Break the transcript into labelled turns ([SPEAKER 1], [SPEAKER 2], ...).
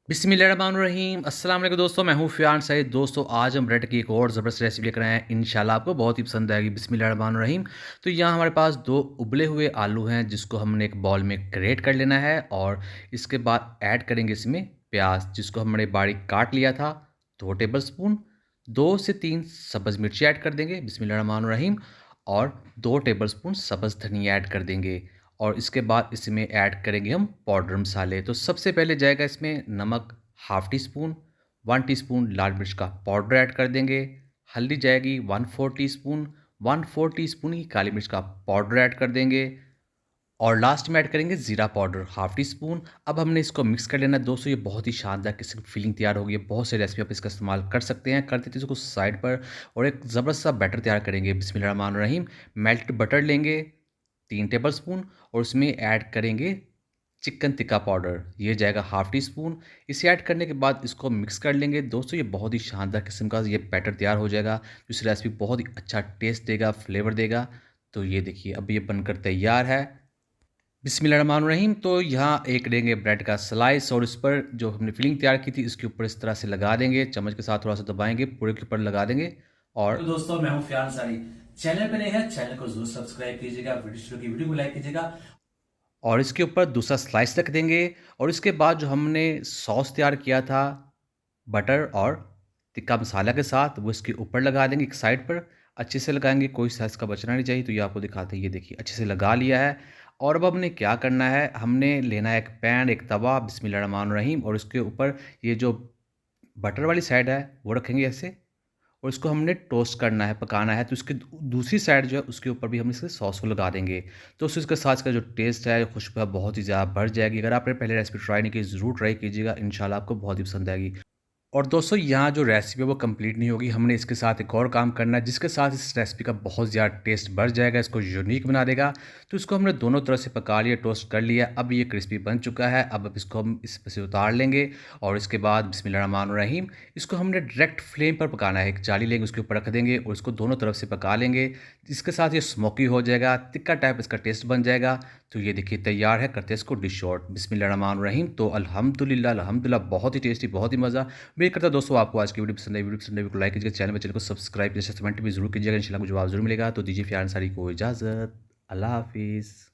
[SPEAKER 1] बिस्मिल्लाहिर्रहमानिर्रहीम। अस्सलाम वालेकुम दोस्तों, मैं हूँ फ़ियान सईद। दोस्तों आज हम ब्रेड की एक और ज़बरदस्त रेसिपी लेकर आए हैं, इंशाल्लाह आपको बहुत ही पसंद आएगी। बिस्मिल्लाहिर्रहमानिर्रहीम। तो यहाँ हमारे पास 2 उबले हुए आलू हैं जिसको हमने एक बाउल में ग्रेट कर लेना है और इसके बाद ऐड करेंगे इसमें प्याज जिसको हमने बारीक काट लिया था 2 टेबल स्पून। 2 से 3 सब्ज़ मिर्ची ऐड कर देंगे बिस्मिल्लाहिर्रहमानिर्रहीम और 2 टेबल स्पून सब्ज़ धनिया ऐड कर देंगे और इसके बाद इसमें ऐड करेंगे हम पाउडर मसाले। तो सबसे पहले जाएगा इसमें नमक हाफ़ टी स्पून, 1 टीस्पून लाल मिर्च का पाउडर ऐड कर देंगे, हल्दी जाएगी 1/4 टीस्पून, 1/4 टीस्पून ही काली मिर्च का पाउडर ऐड कर देंगे और लास्ट में ऐड करेंगे ज़ीरा पाउडर हाफ़ टी स्पून। अब हमने इसको मिक्स कर लेना है। दोस्तों ये बहुत ही शानदार किस्म की फीलिंग तैयार होगी। बहुत से रेसिपी आप इसका इस्तेमाल कर सकते हैं। कर देते हैं इसको साइड पर और एक ज़बरदस्त सा बैटर तैयार करेंगे बिस्मिल्लाहिर्रहमानिर्रहीम। मेल्टेड बटर लेंगे 3 टेबल स्पून और उसमें ऐड करेंगे चिकन टिक्का पाउडर, ये जाएगा हाफ़ टी स्पून। इसे ऐड करने के बाद इसको मिक्स कर लेंगे। दोस्तों ये बहुत ही शानदार किस्म का ये बैटर तैयार हो जाएगा। इस रेसिपी बहुत ही अच्छा टेस्ट देगा, फ्लेवर देगा। तो ये देखिए अब ये बनकर तैयार है। बिस्मिल्लाहिर्रहमानिर्रहीम। तो यहाँ एक लेंगे ब्रेड का स्लाइस और इस पर जो हमने फिलिंग तैयार की थी इसके ऊपर इस तरह से लगा देंगे, चम्मच के साथ थोड़ा सा दबाएंगे, पूरे के ऊपर लगा देंगे और
[SPEAKER 2] तो दोस्तों मैं हूं फियान सारी। चैनल पे नए हैं, चैनल को जरूर सब्सक्राइब कीजिएगा, वीडियो को लाइक कीजिएगा।
[SPEAKER 1] इसके ऊपर दूसरा स्लाइस रख देंगे और इसके बाद जो हमने सॉस तैयार किया था बटर और टिक्का मसाला के साथ वो इसके ऊपर लगा देंगे एक साइड पर। अच्छे से लगाएंगे, कोई साइज़ का बचना नहीं चाहिए। तो ये आपको दिखाते हैं, ये देखिए अच्छे से लगा लिया है। और अब हमने क्या करना है, हमने लेना है एक पैन, एक तवा बिस्मिल्लाहिर्रहमानिर्रहीम और उसके ऊपर ये जो बटर वाली साइड है वो रखेंगे ऐसे और इसको हमने टोस्ट करना है, पकाना है। तो उसकी दूसरी साइड जो है उसके ऊपर भी हम इसके सॉस को लगा देंगे। तो उससे इसके साथ का जो टेस्ट है, खुशबू है, बहुत ही ज़्यादा बढ़ जाएगी। अगर आपने पहले रेसिपी ट्राई नहीं की, ज़रूर ट्राई कीजिएगा, इंशाल्लाह आपको बहुत ही पसंद आएगी। और दोस्तों यहाँ जो रेसिपी है वो कंप्लीट नहीं होगी, हमने इसके साथ एक और काम करना है जिसके साथ इस रेसिपी का बहुत ज़्यादा टेस्ट बढ़ जाएगा, इसको यूनिक बना देगा। तो इसको हमने दोनों तरफ से पका लिया, टोस्ट कर लिया। अब ये क्रिस्पी बन चुका है। अब इसको हम इस पर से उतार लेंगे और इसके बाद बिस्मिल्लाहिर्रहमानिर्रहीम इसको हमने डायरेक्ट फ्लेम पर पकाना है। एक जाली लेंगे, उसके ऊपर रख देंगे और इसको दोनों तरफ से पका लेंगे। इसके साथ ये स्मोकी हो जाएगा, तिक्का टाइप इसका टेस्ट बन जाएगा। तो ये देखिए तैयार है। करते हैं इसको डिश आउट बिस्मिल्लाहिर्रहमानिर्रहीम। तो अल्हम्दुलिल्लाह बहुत ही टेस्टी, बहुत ही मज़ा। उम्मीद करता हूं दोस्तों आपको आज की वीडियो पसंद आई, वीडियो को लाइक कीजिएगा, चैनल को सब्सक्राइब कीजिए, कमेंट भी जरूर कीजिएगा। इंशाल्लाह मुझे जवाब जरूर मिलेगा। तो दीजिए फिर सारी को इजाज़त। अल्लाह हाफिज़।